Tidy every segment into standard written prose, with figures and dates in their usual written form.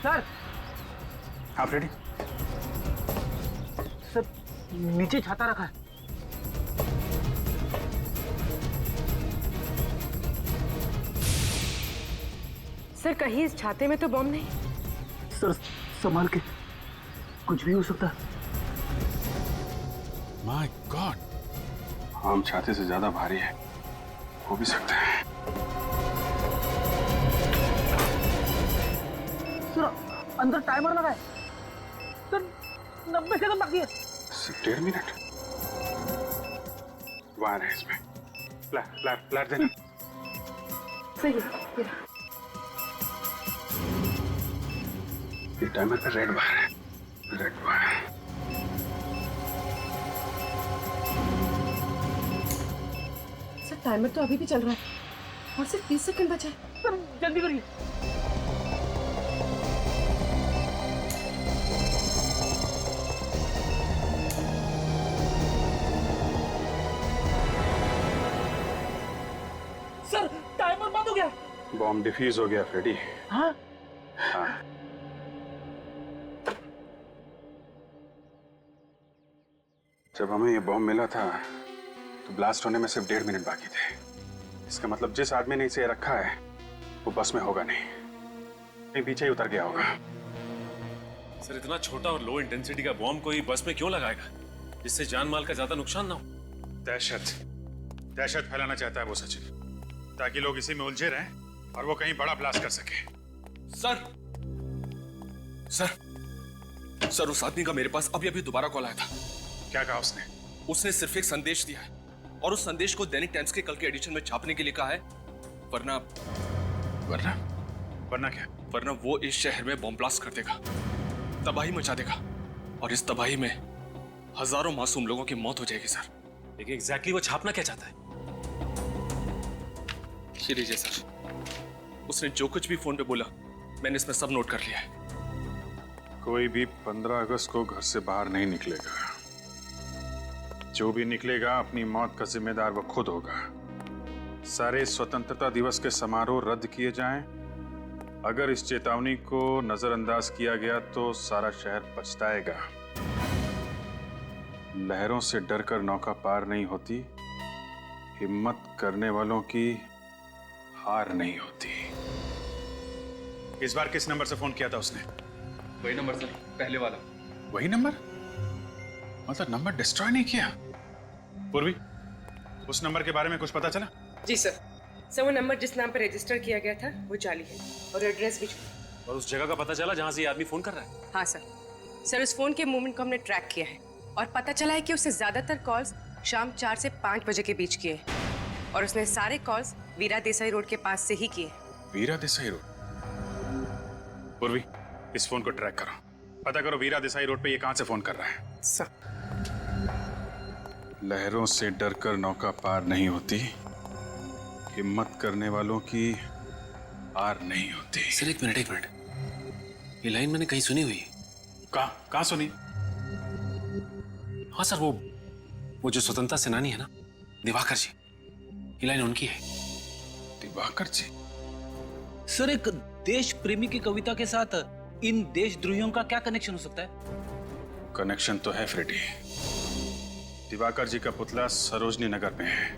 Sir. आप ready? Sir नीचे छाता रखा है। सर कहीं इस छाते में तो बम नहीं? सर संभाल के, कुछ भी हो सकता है। माय गॉड, आम छाते से ज्यादा भारी है, हो भी सकता है। सर अंदर टाइमर लगा है। सर 90 सेकंड बाकी है। सिर्फ 1.5 मिनट। वायर है इसमें। फ्लैट देना। सही है। ये टाइमर पे रेड वायर है। Red wire. सर टाइमर तो अभी भी चल रहा है और सिर्फ 30 सेकंड बचा है। सर जल्दी करिए। सर टाइमर बंद हो गया। बॉम्ब डिफ्यूज हो गया फ्रेडी। हाँ हाँ। जब हमें ये बॉम्ब मिला था तो ब्लास्ट होने में सिर्फ 1.5 मिनट बाकी थे। इसका मतलब जिस आदमी ने इसे रखा है वो बस में होगा नहीं, कहीं पीछे ही उतर गया होगा। सर इतना छोटा और लो इंटेंसिटी का बॉम्ब कोई बस में क्यों लगाएगा जिससे जान माल का ज्यादा नुकसान ना हो? दहशत फैलाना चाहता है वो सचिन, ताकि लोग इसी में उलझे रहें और वो कहीं बड़ा ब्लास्ट कर सके। सर उस आदमी का मेरे पास अभी दोबारा कॉल आया था। क्या कहा उसने? उसने सिर्फ एक संदेश दिया है और उस संदेश को दैनिक टाइम्स के कल के एडिशन में छापने के लिए कहा है, वरना क्या? वरना वो इस शहर में बॉम्ब ब्लास्ट कर देगा, तबाही मचा देगा और इस तबाही में हजारों मासूम लोगों की मौत हो जाएगी सर। लेकिन एग्जैक्टली वो छापना क्या चाहता है? ये लीजिए सर, उसने जो कुछ भी फोन पे बोला मैंने इसमें सब नोट कर लिया है। कोई भी 15 अगस्त को घर से बाहर नहीं निकलेगा। जो भी निकलेगा अपनी मौत का जिम्मेदार वो खुद होगा। सारे स्वतंत्रता दिवस के समारोह रद्द किए जाएं। अगर इस चेतावनी को नजरअंदाज किया गया तो सारा शहर पछताएगा। लहरों से डरकर नौका पार नहीं होती, हिम्मत करने वालों की हार नहीं होती। इस बार किस नंबर से फोन किया था उसने? वही नंबर सर, पहले वाला। वही नंबर? मतलब नंबर डिस्ट्रॉय नहीं किया? पूर्वी, उस नंबर के बारे में कुछ पता चला? जी सर वो नंबर जिस नाम पर रजिस्टर किया गया था वो जाली है और एड्रेस भी। और उस जगह का पता चला जहां से ये आदमी फोन कर रहा है? हाँ सर उस फोन के मूवमेंट को हमने ट्रैक किया है और पता चला है कि उसने ज्यादातर कॉल्स शाम 4 से 5 बजे के बीच किए और उसने सारे कॉल्स वीरा देसाई रोड के पास से ही किए। वीरा देसाई रोड? पूर्वी, इस फोन को ट्रैक करो, पता करो वीरा देसाई रोड पे ये कहां से फोन कर रहा है। सर लहरों से डरकर नौका पार नहीं होती, हिम्मत करने वालों की हार नहीं होती। सर एक मिनट, ये लाइन मैंने कहीं सुनी हुई है। कहां सुनी? हाँ सर, वो जो स्वतंत्रता सेनानी है ना, दिवाकर जी, ये लाइन उनकी है। दिवाकर जी? सर एक देश प्रेमी की कविता के साथ इन देशद्रोहियों का क्या कनेक्शन हो सकता है? कनेक्शन तो है फ्रेडी। दिवाकर जी का पुतला सरोजनी नगर में है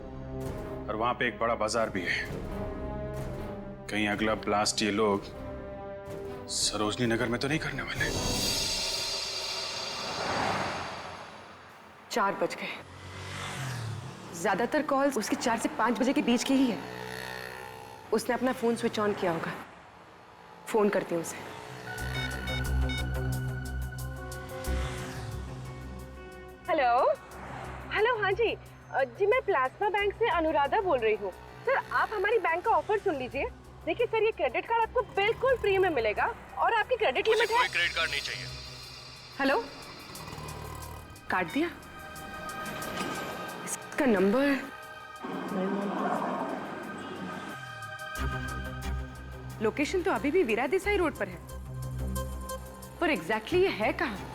और वहां पे एक बड़ा बाजार भी है। कहीं अगला ब्लास्ट ये लोग सरोजनी नगर में तो नहीं करने वाले? 4 बज गए। ज्यादातर कॉल्स उसकी 4 से 5 बजे के बीच की ही है। उसने अपना फोन स्विच ऑन किया होगा। फोन करती हूँ उसे। हेलो हाँ जी मैं प्लाज्मा बैंक से अनुराधा बोल रही हूँ। सर आप हमारी बैंक का ऑफर सुन लीजिए। देखिए सर, ये क्रेडिट कार्ड आपको बिल्कुल फ्री में मिलेगा और आपकी क्रेडिट लिमिट है। कोई क्रेडिट कार्ड नहीं चाहिए। हेलो, काट दिया? इसका नंबर लोकेशन तो अभी भी वीरा देसाई रोड पर है, पर एग्जैक्टली ये है कहाँ?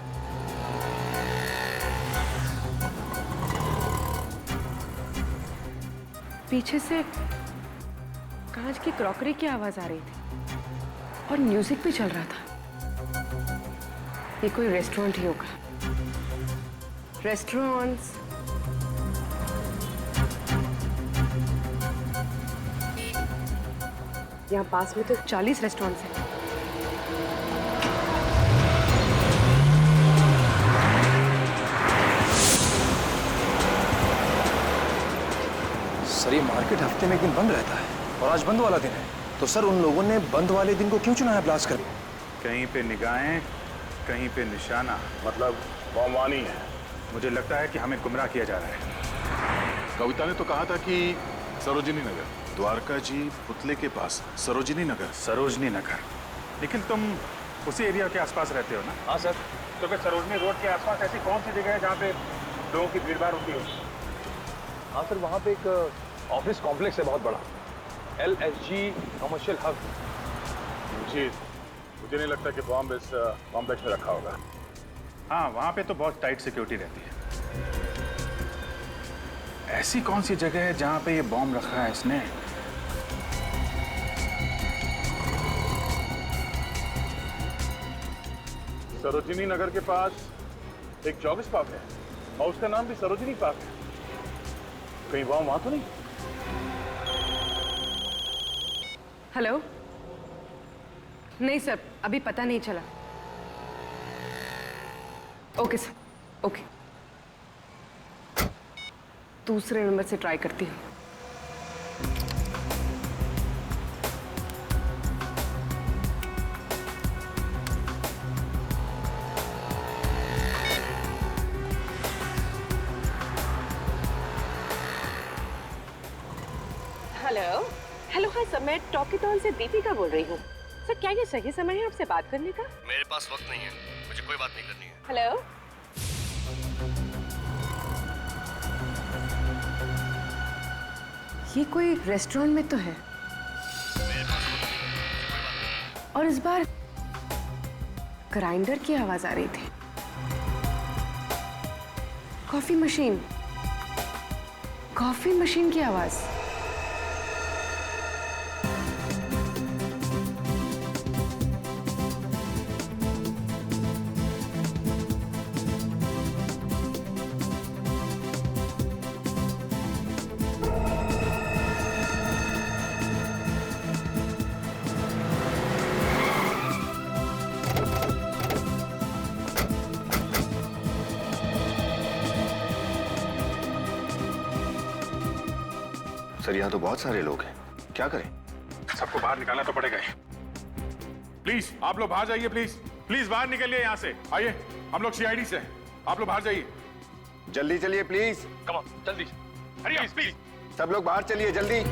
पीछे से कांच की क्रॉकरी की आवाज आ रही थी और म्यूजिक भी चल रहा था। ये कोई रेस्टोरेंट ही होगा। रेस्टोरेंट्स, यहाँ पास में तो 40 रेस्टोरेंट्स हैं। सर ये मार्केट हफ्ते में एक दिन बंद रहता है और आज बंद वाला दिन है, तो सर उन लोगों ने बंद वाले दिन को क्यों चुना है ब्लास्ट करने? कहीं पे निगाहें, कहीं पे निशाना, मतलब बमवानी है। मुझे लगता है कि हमें गुमराह किया जा रहा है। कविता ने तो कहा था कि सरोजिनी नगर, द्वारका जी पुतले के पास सरोजिनी नगर। सरोजनी नगर, लेकिन तुम उसी एरिया के आसपास रहते हो ना? हाँ सर। तो फिर सरोजनी रोड के आसपास ऐसी कौन सी जगह है जहाँ पे लोगों की भीड़ भाड़ होती हो? हाँ सर, वहाँ पे एक ऑफिस कॉम्प्लेक्स है बहुत बड़ा, LSG कमर्शियल हब। मुझे नहीं लगता कि बॉम्ब इस कॉम्प्लेक्स में रखा होगा। हाँ, वहाँ पे तो बहुत टाइट सिक्योरिटी रहती है। ऐसी कौन सी जगह है जहाँ पे ये बॉम्ब रखा है इसने? सरोजिनी नगर के पास एक जॉगिस पार्क है और उसका नाम भी सरोजिनी पार्क है। कहीं बॉम्ब वहां तो नहीं? हेलो, नहीं सर, अभी पता नहीं चला। Okay sir, okay. दूसरे नंबर से ट्राई करती हूँ। हेलो हेलो, हाँ सर, मैं टॉकीटॉन से दीपिका बोल रही हूँ। सर क्या ये सही समय है आपसे बात करने का? मेरे पास वक्त नहीं है, मुझे कोई बात नहीं करनी है। हेलो, ये कोई रेस्टोरेंट में तो है, मेरे पास वक्त नहीं है, मुझे कोई बात नहीं। और इस बार ग्राइंडर की आवाज आ रही थी। कॉफी मशीन की आवाज। सर यहाँ तो बहुत सारे लोग हैं, क्या करें? सबको बाहर निकालना तो पड़ेगा ही। प्लीज आप लोग बाहर जाइए, प्लीज प्लीज बाहर निकलिए यहाँ से। आइए, हम लोग CID से हैं, आप लोग बाहर जाइए। जल्दी चलिए प्लीज, कम ऑन, जल्दी। प्लीज प्लीज सब लोग बाहर चलिए जल्दी।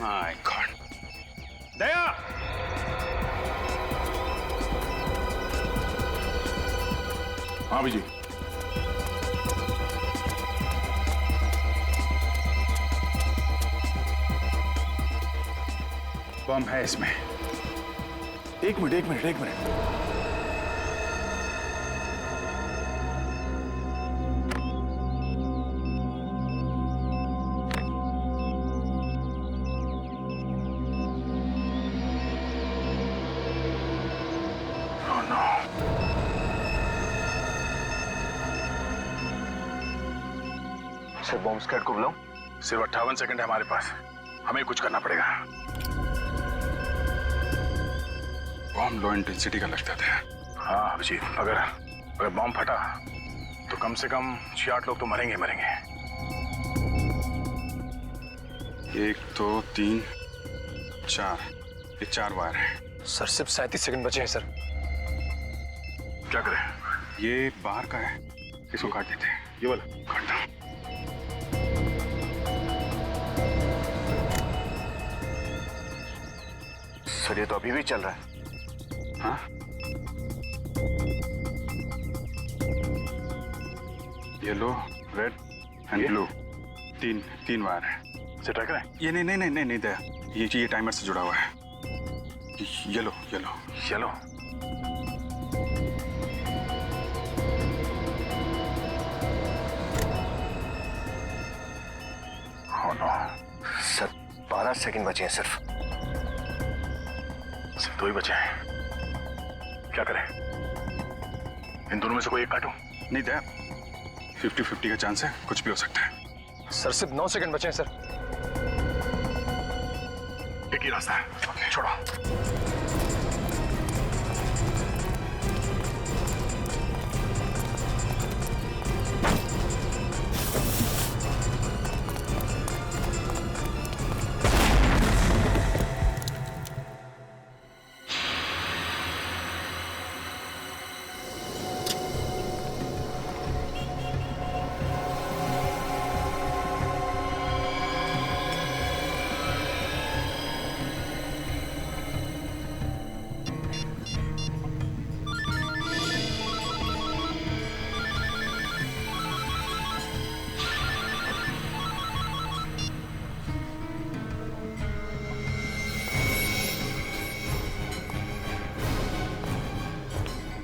My God. दया! हाँ विजय, बम है इसमें। एक मिनट। सर बॉम्ब स्क्वाड को बुलाओ। सिर्फ 58 सेकंड है हमारे पास, हमें कुछ करना पड़ेगा। बम लो इंटेंसिटी का लगता था। हाँ अभिजीत, अगर बॉम्ब फटा तो कम से कम 6-8 लोग तो मरेंगे। 1 2 3 4, ये 4 वार है। सर सिर्फ 37 सेकंड बचे हैं सर। क्या करें? ये बाहर का है, इसको काट देते हैं। ये वाला काट दो। सर ये तो अभी भी चल रहा है। हाँ, येलो, रेड एंड ब्लू, तीन वायर है। से ट्रैकर है? ये नहीं दया, ये टाइमर से जुड़ा हुआ है। Yellow yellow yellow. Oh no. Sir 12 second बचे हैं सिर्फ। सिर्फ 2 ही बचे हैं। क्या करें? इन दोनों में से कोई एक काटूं? नहीं दया, 50-50 का चांस है, कुछ भी हो सकता है। सर सिर्फ 9 सेकंड बचे हैं सर। एक ही रास्ता है, छोड़ो।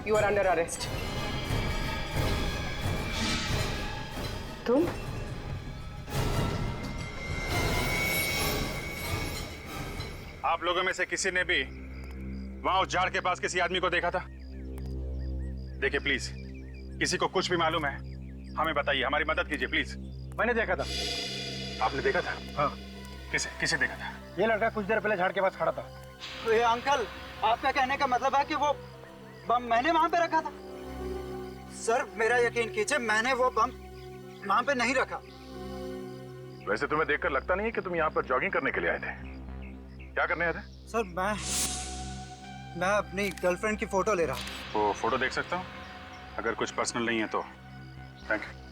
You are under arrest. तुम? आप लोगों में से किसी ने भी वहां उस झाड़ के पास किसी आदमी को देखा था? देखिए प्लीज, किसी को कुछ भी मालूम है हमें बताइए, हमारी मदद कीजिए प्लीज। मैंने देखा था। आपने देखा था? हाँ। किसे देखा था? ये लड़का कुछ देर पहले झाड़ के पास खड़ा था। ये अंकल, आपका कहने का मतलब है कि वो बम मैंने वहां पे रखा था? सर मेरा यकीन कीजिए, मैंने वो बम वहां पे नहीं रखा। वैसे तुम्हें देखकर लगता नहीं है कि तुम यहाँ पर जॉगिंग करने के लिए आए थे। क्या करने आए थे? सर मैं अपनी गर्लफ्रेंड की फोटो ले रहा हूँ। वो फोटो देख सकता हूँ? अगर कुछ पर्सनल नहीं है तो थैंक यू।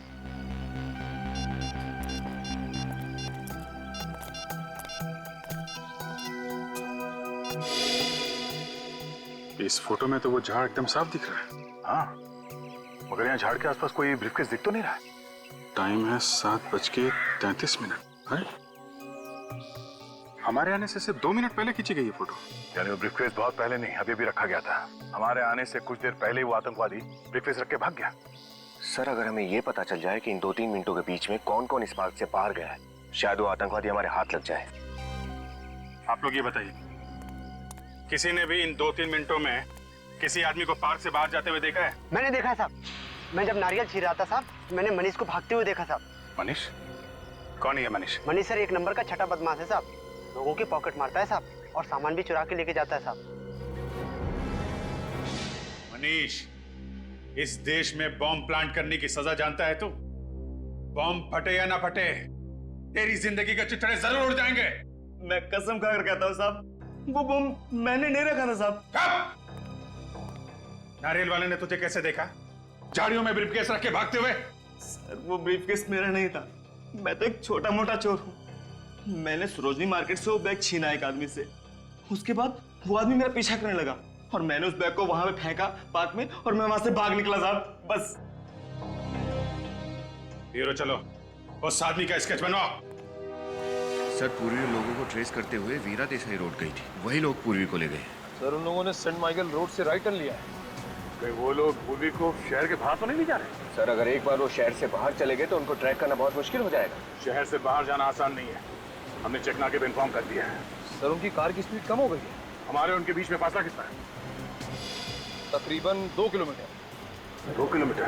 इस फोटो में तो वो झाड़ एकदम साफ दिख रहा है। हाँ, मगर यहाँ झाड़ के आसपास कोई ब्रीफकेस दिख तो नहीं रहा है। टाइम है 7:33। अरे हमारे आने से सिर्फ 2 मिनट पहले खींची गई ये फोटो। यानी वो ब्रीफकेस बहुत पहले नहीं, अभी भी रखा गया था। हमारे आने से कुछ देर पहले ही वो आतंकवादी ब्रीफकेस रख के भाग गया। सर अगर हमें ये पता चल जाए कि इन 2-3 मिनटों के बीच में कौन कौन इस पार्क से पार गया है, शायद वो आतंकवादी हमारे हाथ लग जाए। आप लोग ये बताइए, किसी ने भी इन 2-3 मिनटों में किसी आदमी को पार्क से बाहर जाते हुए देखा है? मैंने देखा है साहब। मैं जब नारियल छील रहा था साहब, मैंने मनीष को भागते हुए देखा साहब। मनीष? कौन है मनीष? मनीष सर 1 नंबर का छठा बदमाश है साहब। लोगों की पॉकेट मारता है साहब और सामान भी चुरा के लेके जाता है साहब। मनीष, इस देश में बॉम्ब प्लांट करने की सजा जानता है तू? बॉम्ब फटे या ना फटे, तेरी जिंदगी के चिथड़े जरूर उड़ जाएंगे। मैं कसम खाकर कहता हूँ साहब, वो बम मैंने नहीं रखा था साहब। नारियल वाले ने तुझे कैसे देखा झाड़ियों में ब्रीफकेस रख के भागते हुए? सर वो ब्रीफकेस मेरा नहीं था, मैं तो एक छोटा मोटा चोर हूँ। मैंने सरोजनी मार्केट से वो बैग छीना एक आदमी से। उसके बाद वो आदमी मेरा पीछा करने लगा और मैंने उस बैग को वहां पे फेंका पार्क में और मैं वहां से भाग निकला साहब, बस। हीरो चलो, उस आदमी का स्केच बनवाओ। सर पूर्वी लोगों को ट्रेस करते हुए वीरा देसाई रोड गई थी, वही लोग पूर्वी को ले गए। सर उन लोगों ने सेंट माइकल रोड से राइट टर्न लिया है। कहीं वो लोग पूर्वी को शहर के बाहर तो नहीं ले जा रहे? सर अगर एक बार वो शहर से बाहर चले गए तो उनको ट्रैक करना बहुत मुश्किल हो जाएगा। शहर से बाहर जाना आसान नहीं है, हमने चेकनाके पे इन्फॉर्म कर दिया है। सर उनकी कार की स्पीड कम हो गई है। हमारे उनके बीच में फासला कितना है? तकरीबन 2 किलोमीटर। 2 किलोमीटर?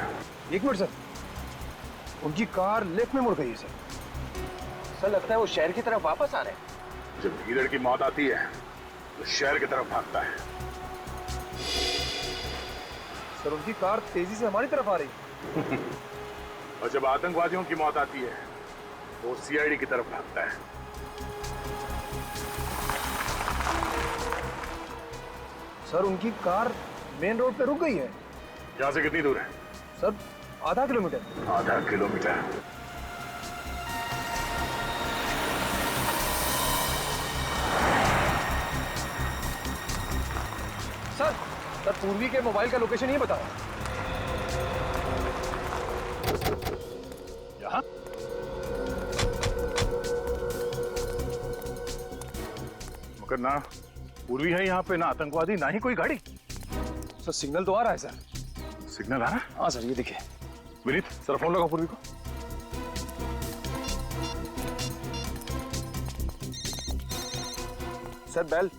1 मिनट सर, उनकी कार लेफ्ट में मुड़ गई है सर। सर लगता है वो शहर की तरफ वापस आ रहे हैं। जब हीरर की मौत आती है तो शहर की तरफ भागता है। सर उनकी कार तेजी से हमारी तरफ आ रही है। और जब आतंकवादियों की मौत आती है तो सीआईडी की तरफ भागता है। सर उनकी कार मेन रोड पे रुक गई है। यहाँ से कितनी दूर है? सर आधा किलोमीटर। आधा किलोमीटर? सर पूर्वी के मोबाइल का लोकेशन ही बताओ। यहाँ? मगर ना पूर्वी है यहाँ पे, ना आतंकवादी, ना ही कोई गाड़ी। सर सिग्नल तो आ रहा है सर। सिग्नल आ रहा है? हाँ सर, ये देखिए। विनीत सर फोन लगाओ पूर्वी को। Sir bell.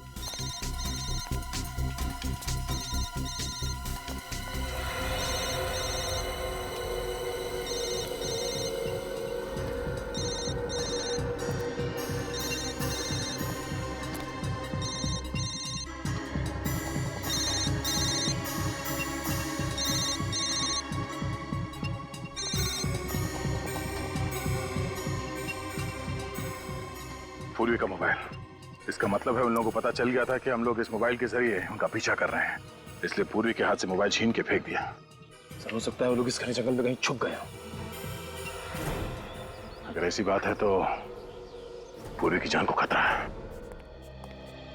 पूर्वी का मोबाइल, इसका मतलब है उन लोगों को पता चल गया था कि हम लोग इस मोबाइल के जरिए उनका पीछा कर रहे हैं, इसलिए पूर्वी के हाथ से मोबाइल छीन के फेंक दिया। सर हो सकता है वो लोग इस घने जंगल में कहीं छुप गए हों। अगर ऐसी बात है तो पूर्वी की जान को खतरा है।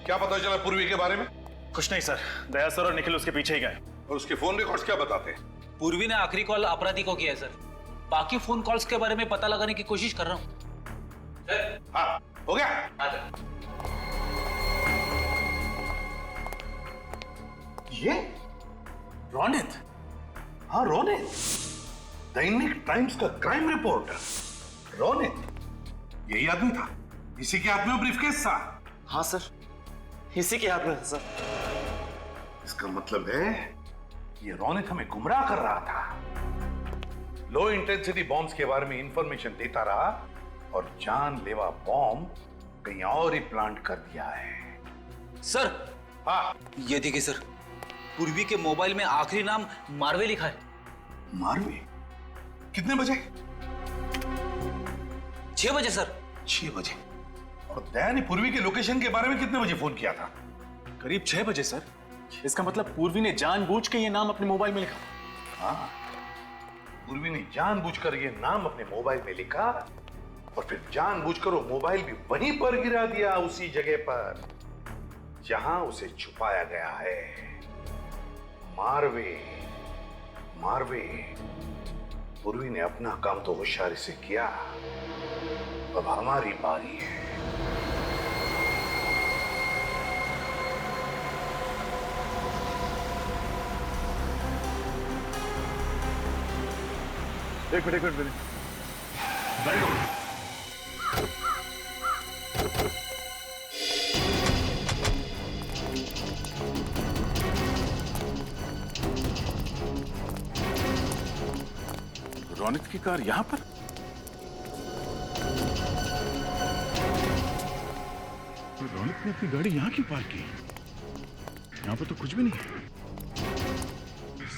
क्या पता चला पूर्वी के बारे में? कुछ नहीं सर, दया सर और निखिल उसके पीछे ही गए। और उसके फोन रिकॉर्ड्स क्या बताते हैं? पूर्वी ने आखिरी कॉल अपराधी को किया है सर। बाकी फोन कॉल्स के बारे में पता लगाने की कोशिश कर रहा हूँ। हाँ, हो गया? ये रोनित? हाँ रोनित, दैनिक टाइम्स का क्राइम रिपोर्टर रोनित, यही आदमी था, इसी के हाथ में ब्रीफकेस था। हाँ सर, इसी के हाथ में था सर। इसका मतलब है ये रोनित हमें गुमराह कर रहा था, लो इंटेंसिटी बॉम्ब्स के बारे में इंफॉर्मेशन देता रहा और जानलेवा बॉम्ब कहीं और ही प्लांट कर दिया है। सर हाँ ये देखिए सर, पूर्वी के मोबाइल में आखिरी नाम मारवे लिखा है। मारवे? कितने बजे? 6 बजे सर। 6 बजे? और दया ने पूर्वी के लोकेशन के बारे में कितने बजे फोन किया था? करीब 6 बजे सर। इसका मतलब पूर्वी ने जानबूझ के ये नाम अपने मोबाइल में लिखा। हाँ, पूर्वी ने जानबूझकर ये नाम अपने मोबाइल में लिखा और फिर जानबूझकर वो मोबाइल भी वहीं पर गिरा दिया, उसी जगह पर जहां उसे छुपाया गया है। मारवे, मारवे। पूर्वी ने अपना काम तो होशियारी से किया, अब हमारी बारी है। एक मिनट वेरी गुड। रोनित की कार यहां पर? तो रोनित ने अपनी गाड़ी यहां क्यों पार्क की? यहां पर तो कुछ भी नहीं है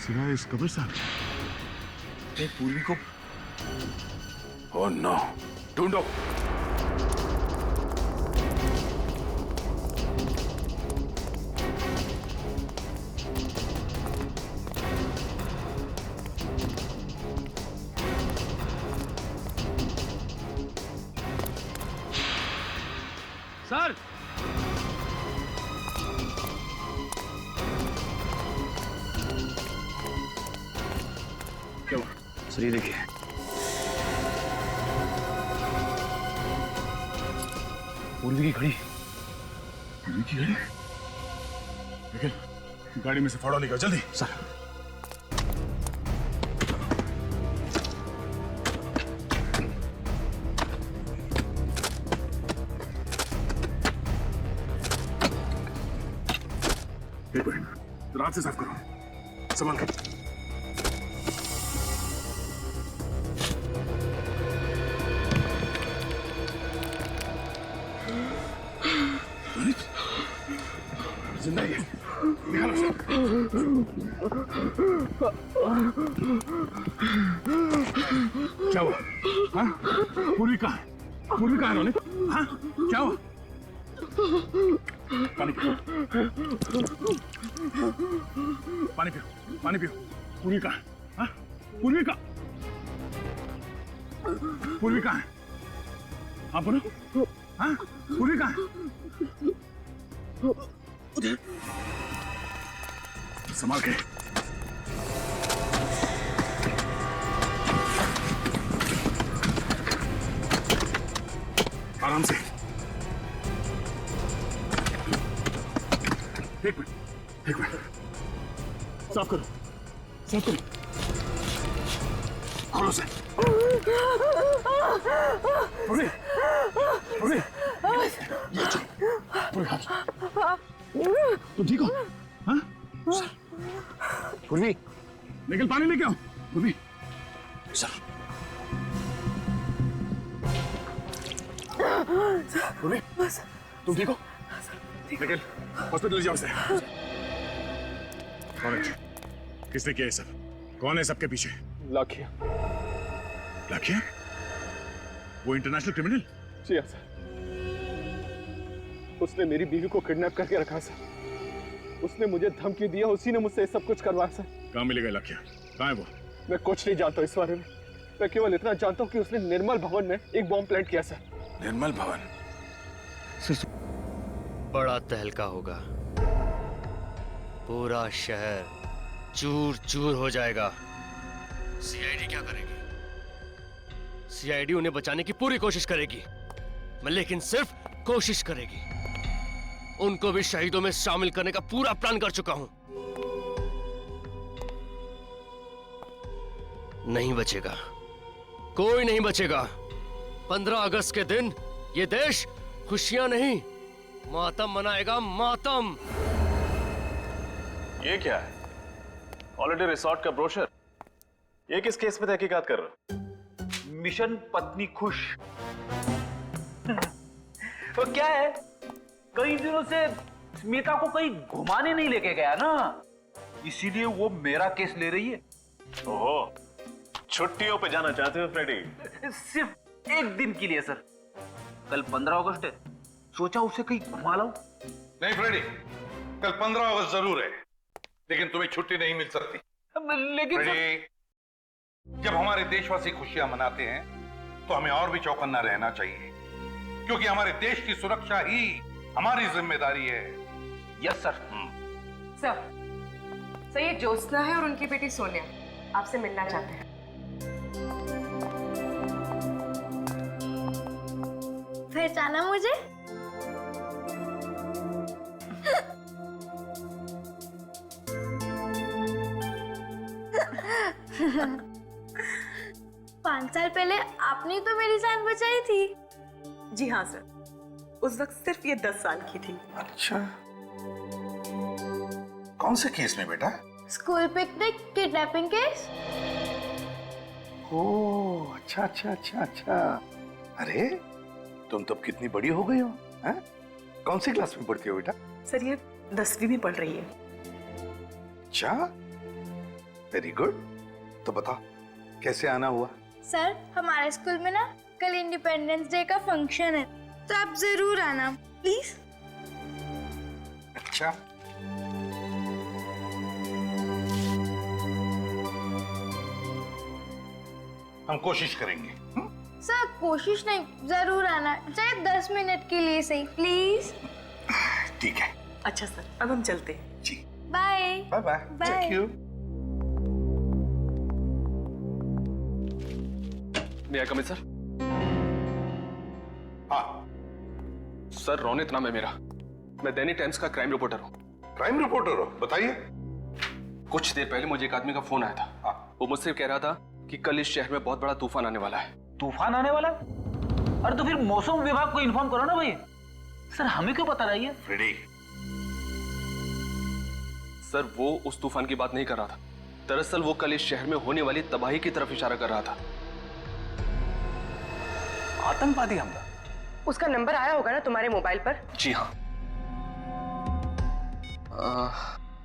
सिवाय इस कब्रिस्तान। पूर्वी को ओह नो, ढूंढो। सर क्या हुआ? सर ये देखिए, पूर्वी की घड़ी। पूर्वी की घड़ी? लेकिन गाड़ी में से फाड़ा निकाल जल्दी। सर एक मिनट, रात से साफ करो, संभाल के। जिंदा ही है, निकालो उसे। क्या हुआ? हाँ? पूर्वी कहाँ है? पूर्वी कहाँ है रोनित? हाँ? क्या हुआ? पानी पियो, पानी पियो, पानी पियो। पूर्वी कहाँ है? हाँ? पूर्वी का पूर्वी कहाँ है? हाँ बोलो, हाँ पूर्वी कहाँ है? उधर। संभाल के। आराम से। एक मिनट। साफ करो, साफ करो। खोलो से। पूर्वी, पूर्वी, ये चलो। पूर्वी हाथ। तुम ठीक हो? हाँ? पूर्वी, निकल पानी लेके आओ। पूर्वी, सर। पूर्वी, तुम ठीक हो? निकल, हॉस्पिटल ले जाओ उसे। कौन है? किसने किया ये सब? कौन है सबके पीछे? लाखिया। लाखिया? वो इंटरनेशनल क्रिमिनल? जी हाँ सर। उसने मेरी बीवी को किडनैप करके रखा सर। उसने मुझे धमकी दिया, उसी ने मुझसे सब कुछ करवाया सर। कहाँ मिलेगा लाखिया? कहाँ है वो? मैं कुछ नहीं जानता इस बारे में। मैं केवल इतना जानता हूँ कि उसने निर्मल भवन में एक बॉम्ब प्लांट किया सर। निर्मल भवन? बड़ा तहलका होगा, पूरा शहर चूर चूर हो जाएगा। सीआईडी क्या करेगी? सीआईडी उन्हें बचाने की पूरी कोशिश करेगी, लेकिन सिर्फ कोशिश करेगी। उनको भी शहीदों में शामिल करने का पूरा प्लान कर चुका हूं। नहीं बचेगा, कोई नहीं बचेगा। 15 अगस्त के दिन ये देश खुशियां नहीं, मातम मनाएगा, मातम। ये क्या है? हॉलिडे रिसोर्ट का ब्रोशर। ये किस केस में तहकीकात कर रहे हो? मिशन पत्नी खुश। तो क्या है, कई दिनों से स्मिता को कहीं घुमाने नहीं लेके गया ना, इसीलिए वो मेरा केस ले रही है। ओहो, छुट्टियों पे जाना चाहते हो फ्रेडी? सिर्फ एक दिन के लिए सर। कल 15 अगस्त है, सोचा उसे कहीं घुमा लाऊं। नहीं फ्रेडी, कल 15 अगस्त जरूर है, लेकिन तुम्हें छुट्टी नहीं मिल सकती। लेकिन फ्रेडी, जब हमारे देशवासी खुशियां मनाते हैं तो हमें और भी चौकन्ना रहना चाहिए, क्योंकि हमारे देश की सुरक्षा ही हमारी जिम्मेदारी है। Yes sir. सर, ये ज्योत्सना है और उनकी बेटी सोनिया आपसे मिलना चाहते हैं। पहचाना मुझे? पांच साल पहले आपने तो मेरी जान बचाई थी। जी हाँ सर, उस वक्त सिर्फ ये 10 साल की थी। अच्छा, कौन से केस में बेटा? School picnic kidnapping case. Oh, अच्छा अच्छा अच्छा अच्छा। अरे तुम तब कितनी बड़ी हो गई हो? हैं? कौन सी क्लास में पढ़ती हो बेटा? सर ये 10वीं में पढ़ रही है। अच्छा, वेरी गुड। तो बताओ कैसे आना हुआ? सर, हमारे स्कूल में ना कल इंडिपेंडेंस डे का फंक्शन है, तो आप जरूर आना प्लीज। अच्छा, हम कोशिश करेंगे। सर कोशिश नहीं, जरूर आना, चाहे 10 मिनट के लिए सही, प्लीज। ठीक है। अच्छा सर, अब हम चलते हैं। जी, bye bye bye. Thank you. May I come in sir? हाँ सर, रोनित नाम है मेरा। मैं दैनिक टाइम्स का क्राइम रिपोर्टर हूँ। क्राइम रिपोर्टर हो? बताइए। कुछ देर पहले मुझे एक आदमी का फोन आया था। वो मुझसे कह रहा था कि कल इस शहर में बहुत बड़ा तूफान आने वाला है। तूफान आने वाला? अरे तो फिर मौसम विभाग को इन्फॉर्म करो ना भाई। सर हमें क्यों पता रही है? फ्रेडी, सर वो उस तूफान की बात नहीं कर रहा था। दरअसल वो कल इस शहर में होने वाली तबाही की तरफ इशारा कर रहा था। आतंकवादी हमला? उसका नंबर आया होगा ना तुम्हारे मोबाइल पर? जी हाँ,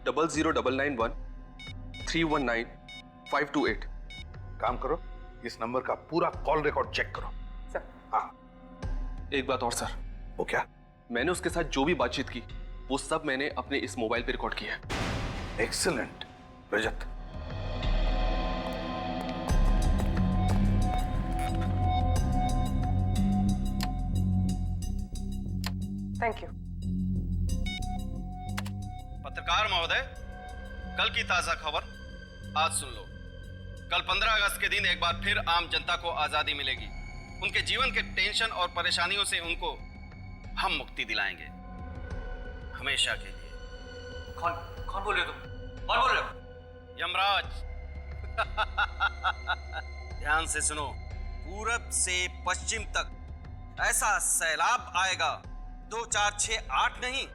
00991319 528। काम करो, इस नंबर का पूरा कॉल रिकॉर्ड चेक करो। सर। हाँ, एक बात और सर। वो क्या? मैंने उसके साथ जो भी बातचीत की वो सब मैंने अपने इस मोबाइल पे रिकॉर्ड किया है। Excellent Rajat, thank you. पत्रकार महोदय, कल की ताजा खबर आज सुन लो। कल 15 अगस्त के दिन एक बार फिर आम जनता को आजादी मिलेगी। उनके जीवन के टेंशन और परेशानियों से उनको हम मुक्ति दिलाएंगे, हमेशा के लिए। कौन बोल रहे हो तुम? कौन बोल रहे हो? यमराज। ध्यान से सुनो, पूरब से पश्चिम तक ऐसा सैलाब आएगा, 2 4 6 8 नहीं,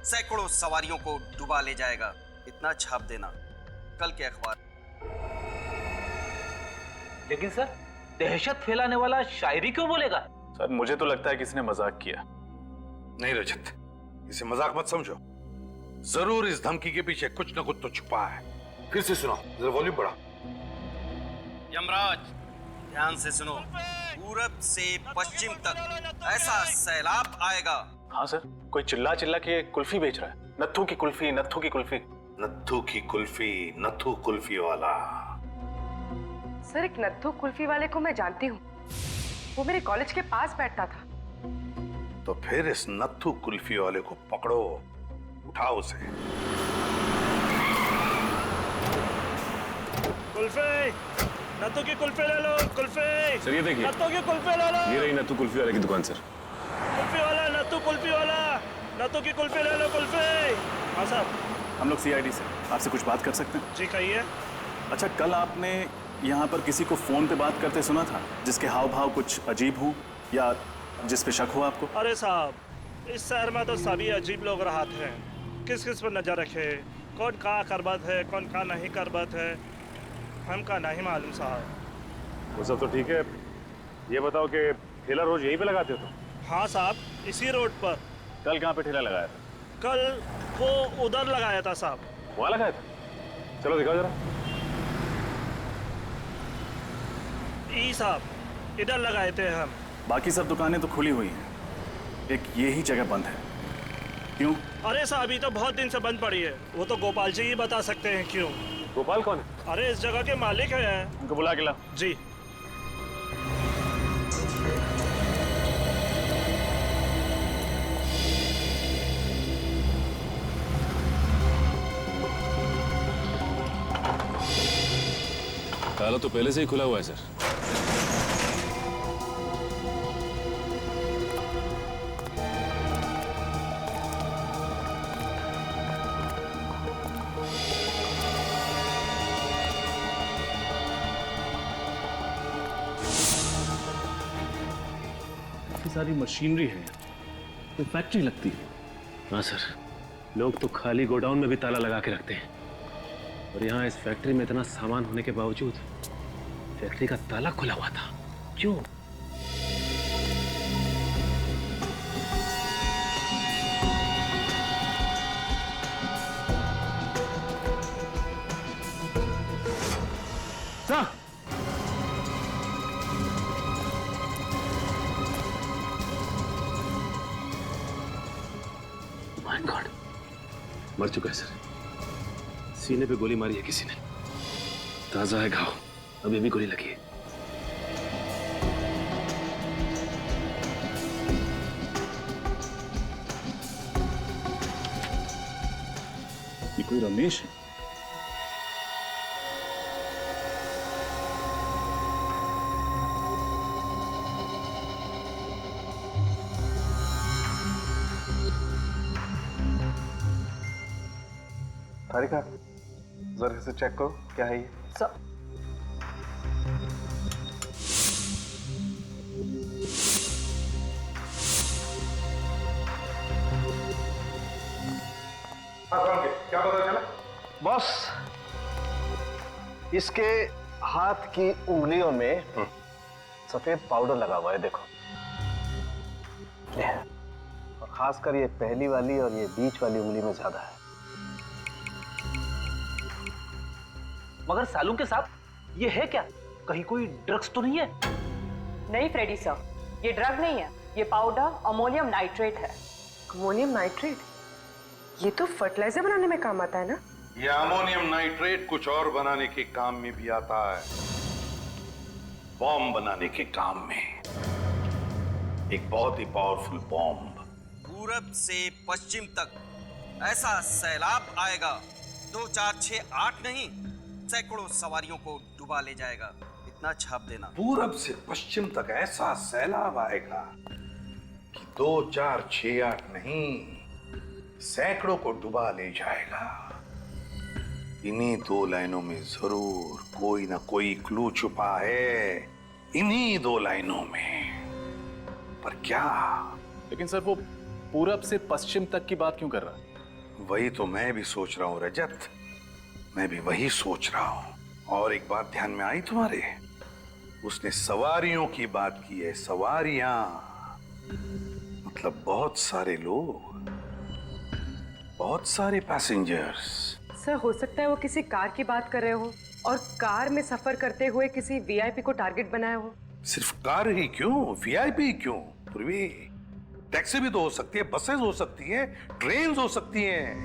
सैकड़ों सवारियों को डुबा ले जाएगा। इतना छाप देना कल के अखबार। लेकिन सर, दहशत फैलाने वाला शायरी क्यों बोलेगा? सर मुझे तो लगता है किसी ने मजाक किया। नहीं रजत, इसे मजाक मत समझो। जरूर इस धमकी के पीछे कुछ न कुछ तो छुपा है। फिर से सुनाओ, जरा वॉल्यूम बढ़ा। यमराज, ध्यान से सुनो, पूरब से पश्चिम तक ऐसा सैलाब आएगा। हाँ सर, कोई चिल्ला चिल्ला के कुल्फी बेच रहा है। नत्थू की कुल्फी, नत्थू की कुल्फी। नत्थू की कुल्फी, नत्थू कुल्फी वाला। सर, एक नत्थू कुल्फी वाले को मैं जानती हूँ, वो मेरे कॉलेज के पास बैठता था। तो फिर इस नत्थू कुल्फी वाले को पकड़ो, उठाओ उसे। कुल्फी, नत्थू की कुल्फी ले लो। कुल्फी सर ये देखिए, नत्थू की कुल्फी ले लो। ये रही नत्थू कुल्फी वाले की दुकान सर। कुल्फी वाला, नत्थू कुल्फी वाला, नत्थू की कुल्फी ले लो। कुल्फी। हाँ साहब, हम लोग सीआईडी से आपसे कुछ बात कर सकते हैं? जी कहिए। अच्छा, कल आपने यहाँ पर किसी को फोन पे बात करते सुना था जिसके हाव भाव कुछ अजीब हो या जिस पे शक हो आपको? अरे साहब, इस शहर में तो सभी अजीब लोग रहते हैं। किस किस पर नजर रखे, कौन का करबत है, कौन का नहीं करबत है, हमका नहीं मालूम साहब। वो सब तो ठीक है, ये बताओ कि ठेला रोज यहीं पे लगाते हो तुम? हाँ साहब, इसी रोड पर। कल कहाँ पे ठेला लगाया था? कल वो उधर लगाया था साहब। वहाँ लगाया था? चलो दिखाओ जरा। ई साहब, इधर लगाए थे हम। बाकी सब दुकानें तो खुली हुई हैं, एक ये ही जगह बंद है। क्यों? अरे साहब, अभी तो बहुत दिन से बंद पड़ी है। वो तो गोपाल जी ही बता सकते हैं क्यों। गोपाल कौन है? अरे इस जगह के मालिक है। उनको बुला के लाओ। जी। ताला तो पहले से ही खुला हुआ है सर। सारी मशीनरी है, कोई फैक्ट्री लगती है। हाँ सर, लोग तो खाली गोडाउन में भी ताला लगा के रखते हैं, और यहाँ इस फैक्ट्री में इतना सामान होने के बावजूद फैक्ट्री का ताला खुला हुआ था। क्यों? सर, माय गॉड, मर चुका है सर। सीने पे गोली मारी है किसी ने, ताजा है घाव, अभी भी गोली लगी है। ये कोई रमेश है? तारिका, जरा से चेक करो क्या है ये। सब क्या पता चला? बॉस, इसके हाथ की उंगलियों में सफेद पाउडर लगा हुआ है, देखो। और खासकर ये पहली वाली और ये बीच वाली उंगली में ज्यादा है। मगर सालू के साथ ये है क्या? कहीं कोई ड्रग्स तो नहीं है? नहीं फ्रेडी सर, ये ड्रग नहीं है, ये पाउडर अमोनियम नाइट्रेट है। Ammonium nitrate? ये तो फर्टिलाइजर बनाने में काम आता है ना? ये अमोनियम नाइट्रेट कुछ और बनाने के काम में भी आता है, बॉम्ब बनाने के काम में। एक बहुत ही पावरफुल बॉम्ब। पूरब से पश्चिम तक ऐसा सैलाब आएगा, 2 4 6 8 नहीं, सैकड़ों सवारियों को डुबा ले जाएगा। इतना छाप देना। पूरब से पश्चिम तक ऐसा सैलाब आएगा कि 2 4 6 8 नहीं, सैकड़ों को डुबा ले जाएगा। इन्हीं 2 लाइनों में जरूर कोई ना कोई क्लू छुपा है, इन्हीं 2 लाइनों में। पर क्या? लेकिन सर वो पूरब से पश्चिम तक की बात क्यों कर रहा है? वही तो मैं भी सोच रहा हूं रजत, मैं भी वही सोच रहा हूं। और एक बात ध्यान में आई तुम्हारे, उसने सवारियों की बात की है। सवारियां मतलब बहुत सारे लोग, बहुत सारे पैसेंजर्स। सर हो सकता है वो किसी कार की बात कर रहे हो और कार में सफर करते हुए किसी वीआईपी को टारगेट बनाया हो। सिर्फ कार ही क्यों, वीआईपी क्यों? पूर्वी टैक्सी भी तो हो सकती है, बसेस हो सकती है, ट्रेन हो सकती हैं।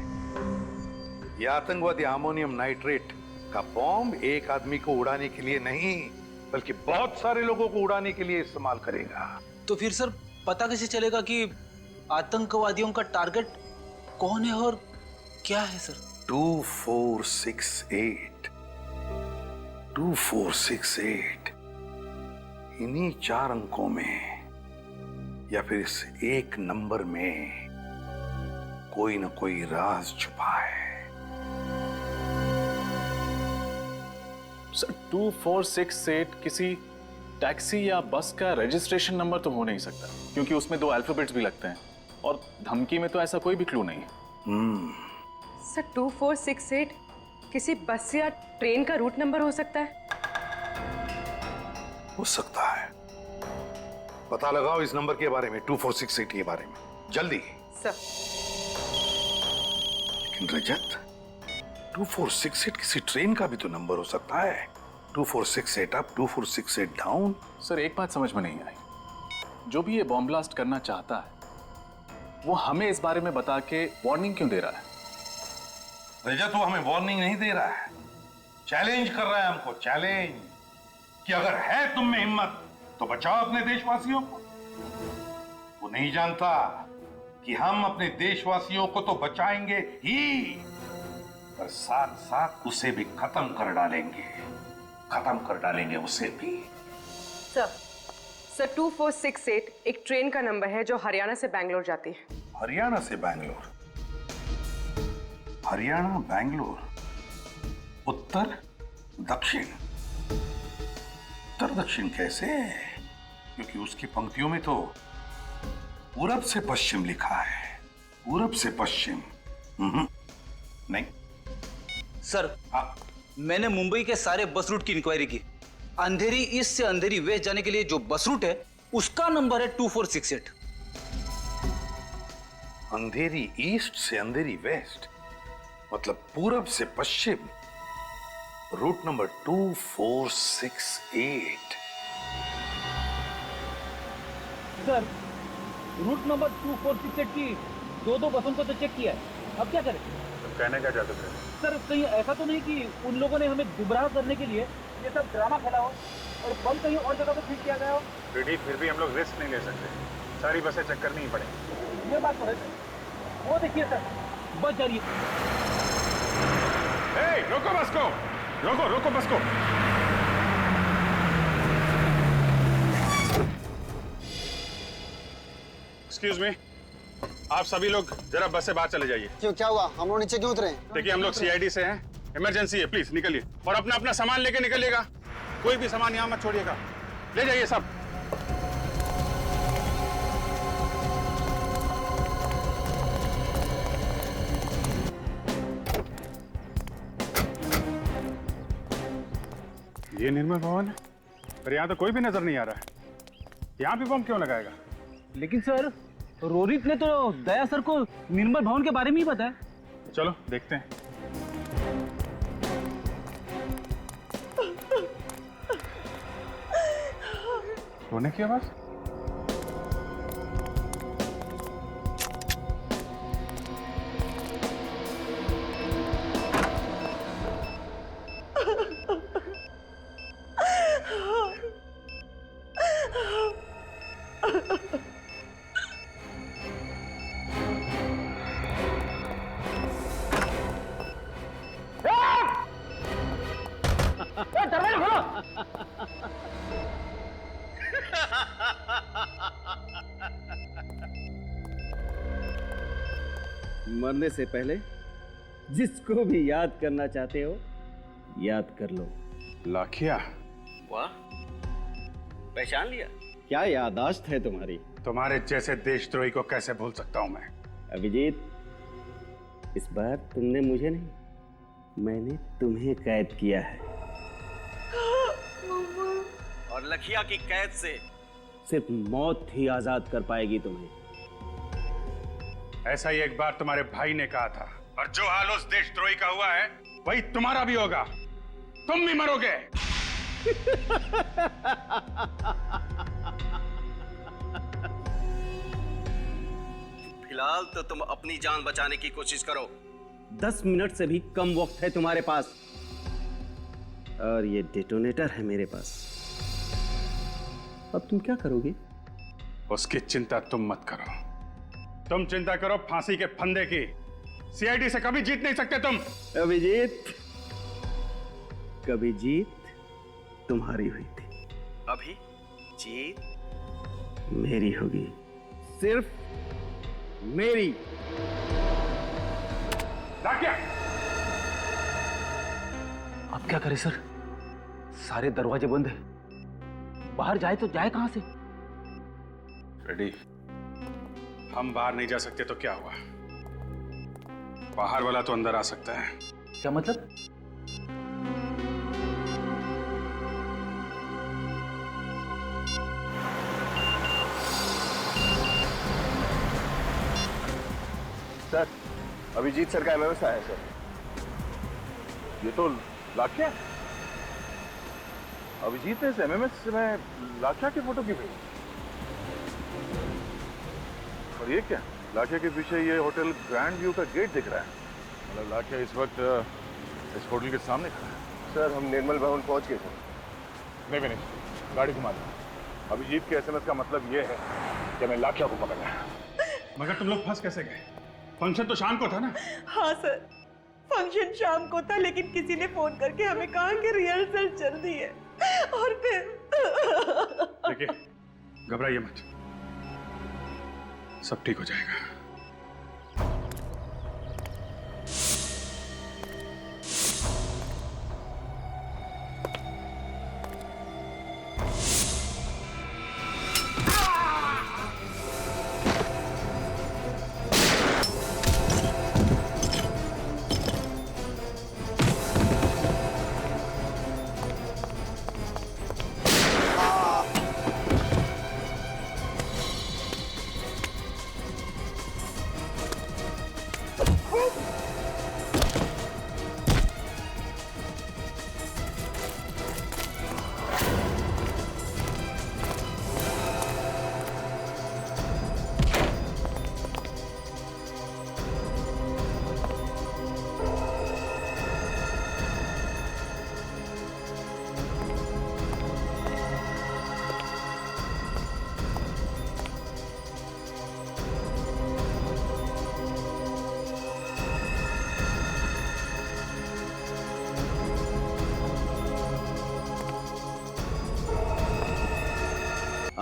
यह आतंकवादी अमोनियम नाइट्रेट का बॉम्ब एक आदमी को उड़ाने के लिए नहीं, बल्कि बहुत सारे लोगों को उड़ाने के लिए इस्तेमाल करेगा। तो फिर सर पता कैसे चलेगा कि आतंकवादियों का टारगेट कौन है और क्या है सर? 2468 2468 इन्हीं 4 अंकों में या फिर इस एक नंबर में कोई ना कोई राज छुपा है। सर 2468 किसी टैक्सी या बस का रजिस्ट्रेशन नंबर तो हो नहीं सकता, क्योंकि उसमें 2 अल्फाबेट्स भी लगते हैं और धमकी में तो ऐसा कोई भी क्लू नहीं है। सर 2468 किसी बस या ट्रेन का रूट नंबर हो सकता है? हो सकता है। पता लगाओ इस नंबर के बारे में, 2468 के बारे में, जल्दी। सर। लेकिन रजत, 2468 किसी ट्रेन का भी तो नंबर हो सकता है। 2468 अप, 2468 डाउन। सर एक बात समझ में नहीं आई, जो भी ये बॉम्ब ब्लास्ट करना चाहता है वो हमें इस बारे में बता के वार्निंग क्यों दे रहा है? रजत वो हमें वार्निंग नहीं दे रहा है, चैलेंज कर रहा है हमको, चैलेंज कि अगर है तुम में हिम्मत तो बचाओ अपने देशवासियों को। वो नहीं जानता कि हम अपने देशवासियों को तो बचाएंगे ही, पर साथ साथ उसे भी खत्म कर डालेंगे, खत्म कर डालेंगे उसे भी। सर 2468 एक ट्रेन का नंबर है जो हरियाणा से बैंगलोर जाती है। हरियाणा से बैंगलोर? हरियाणा बैंगलोर, उत्तर दक्षिण। उत्तर दक्षिण कैसे? क्योंकि उसकी पंक्तियों में तो पूरब से पश्चिम लिखा है। पूरब से पश्चिम नहीं सर। मैंने मुंबई के सारे बस रूट की इंक्वायरी की। अंधेरी ईस्ट से अंधेरी वेस्ट जाने के लिए जो बस रूट है उसका नंबर है 2468। अंधेरी ईस्ट से अंधेरी वेस्ट मतलब पूरब से पश्चिम, route number 2468। Sir route number 2468 की 2 बसों को तो चेक किया है, अब क्या करें? तो कहने क्या चाहते थे? सर कहीं ऐसा तो नहीं कि उन लोगों ने हमें गुमराह करने के लिए ये सब ड्रामा खेला हो और बम कहीं और जगह पे फिट किया गया हो? फिर भी हम लोग रिस्क नहीं ले सकते, सारी बसें चेक करनी ही पड़ेगी। ये बात तो है सर। वो देखिए सर, बस जा रही है। रोको बस को, रोको बस को। एक्सक्यूज मी, आप सभी लोग जरा बस से बाहर चले जाइए। क्यों, क्या हुआ? हम लोग नीचे क्यों उतरे? देखिए हम लोग सीआईडी से हैं, इमरजेंसी है, प्लीज निकलिए और अपना अपना सामान लेके निकलिएगा। कोई भी सामान यहाँ मत छोड़िएगा, ले जाइए सब। ये निर्मल भवन है, पर यहाँ तो कोई भी नजर नहीं आ रहा है। यहाँ भी बम क्यों लगाएगा? लेकिन सर रोहित ने तो दया सर को निर्मल भवन के बारे में ही बताया। चलो देखते हैं। रोने की आवाज? मरने से पहले जिसको भी याद करना चाहते हो याद कर लो। लाखिया, वाह, पहचान लिया? क्या याददाश्त है तुम्हारी। तुम्हारे जैसे देशद्रोही को कैसे भूल सकता हूं मैं। अभिजीत, इस बार तुमने मुझे नहीं, मैंने तुम्हें कैद किया है। और लखिया की कैद से सिर्फ मौत ही आजाद कर पाएगी तुम्हें। ऐसा ही एक बार तुम्हारे भाई ने कहा था, और जो हाल उस देशद्रोही का हुआ है वही तुम्हारा भी होगा। तुम भी मरोगे। फिलहाल तो तुम अपनी जान बचाने की कोशिश करो। 10 मिनट से भी कम वक्त है तुम्हारे पास, और ये डेटोनेटर है मेरे पास। अब तुम क्या करोगे? उसकी चिंता तुम मत करो। तुम चिंता करो फांसी के फंदे की। सीआईडी से कभी जीत नहीं सकते तुम। अभिजीत, कभी जीत तुम्हारी हुई थी, अभी जीत मेरी होगी, सिर्फ मेरी। अब क्या करें सर? सारे दरवाजे बंद है, बाहर जाए तो जाए कहां से? रेडी, हम बाहर नहीं जा सकते तो क्या हुआ? बाहर वाला तो अंदर आ सकता है। क्या मतलब? सर, अभिजीत सर का एमएमएस आया है सर। ये तो लाखिया। अभिजीत ने इस एमएमएस में लाखिया की फोटो क्यों भेजी? और ये क्या? लाखिया के पीछे ये होटल ग्रैंड व्यू का गेट दिख रहा है। मतलब लाखिया इस वक्त इस होटल के सामने खड़ा है। सर, हम निर्मल भवन पहुंच गए सर। नहीं, गाड़ी घुमा दो। अभिजीत के एसएमएस का मतलब ये है कि मैं लाखिया को पकड़ना है। मगर तुम लोग फंस कैसे गए? फंक्शन तो शाम को था ना? हाँ सर, फंक्शन शाम को था, लेकिन किसी ने फोन करके हमें कहा कि रिहर्सल चल रही है, और फिर देखिए, घबराइए मत, सब ठीक हो जाएगा।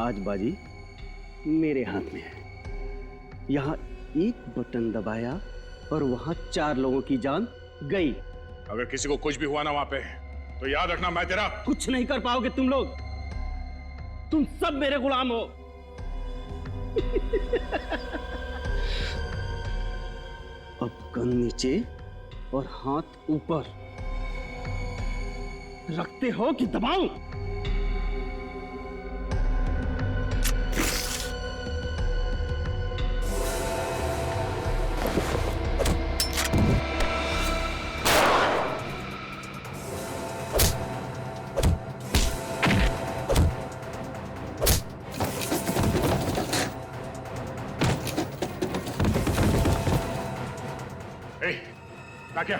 आज बाजी मेरे हाथ में है। यहाँ एक बटन दबाया और वहां 4 लोगों की जान गई। अगर किसी को कुछ भी हुआ ना वहां पे, तो याद रखना मैं तेरा कुछ नहीं कर पाओगे तुम लोग। तुम सब मेरे गुलाम हो। अब गन नीचे और हाथ ऊपर रखते हो कि दबाऊं? क्या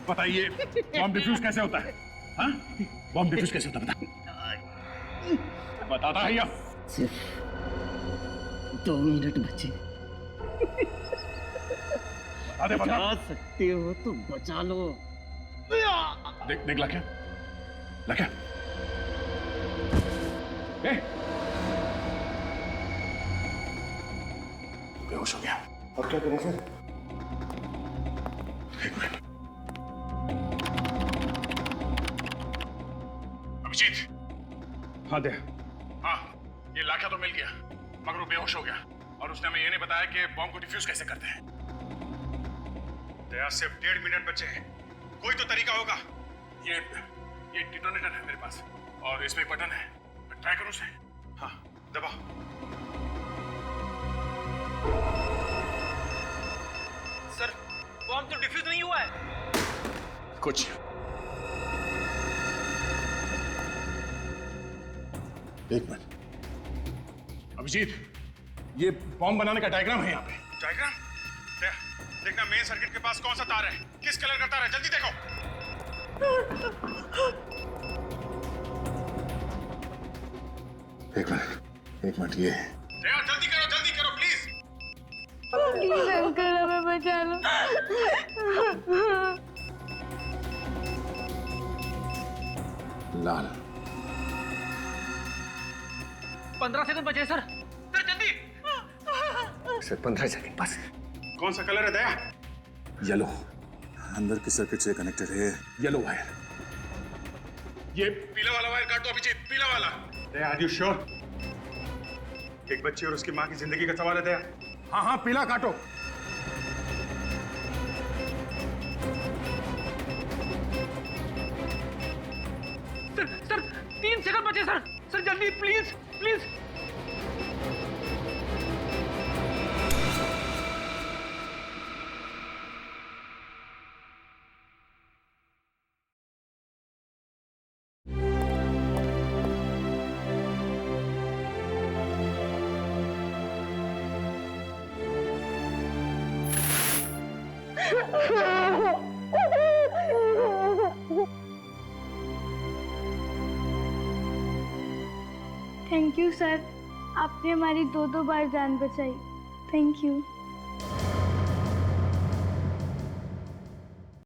बताइए, बॉम्ब डिफ्यूज कैसे होता है? हाँ, बॉम्ब डिफ्यूज कैसे होता है बताता है या? सिर्फ 2 मिनट बचे। बचा सकते हो तो बचा लो। देख लाख्या, बेहोश हो गया। क्या करें सर? एक मिनट। अभिजीत। हाँ दे। हाँ, ये लाखा तो मिल गया, मगर वो बेहोश हो गया और उसने हमें ये नहीं बताया कि बॉम्ब को डिफ्यूज कैसे करते हैं। दया, सिर्फ 1.5 मिनट बचे हैं, कोई तो तरीका होगा। ये डिटोनेटर है मेरे पास और इसमें एक बटन है, ट्राई करो उसे। हाँ, दबा। सर, बॉम्ब तो डिफ्यूज नहीं हुआ है। कुछ एक मिनट। अभिजीत, ये बॉम्ब बनाने का डायग्राम है यहाँ पे। डायग्राम? देखना मेन सर्किट के पास कौन सा तार है, किस कलर का तार है, जल्दी देखो। एक मिनट ये। जल्दी करो प्लीज। प्लीज अंकल हमें बचा लो। लाल। 15 सेकंड बचे सर। सर जल्दी। सिर्फ 15 सेकंड बस। कौन सा कलर है दया? येलो। अंदर की सर्किट से कनेक्टेड है येलो वायर। ये पीला वाला वायर काट दो अभिजीत, पीला वाला। दया, आर यू श्योर? एक बच्ची और उसकी माँ की जिंदगी का सवाल है दया। हाँ, पीला काटो। सर 3 सेकंड बचे सर। सर जल्दी please please. Thank you sir, आपने हमारी 2 बार जान बचाई। Thank you.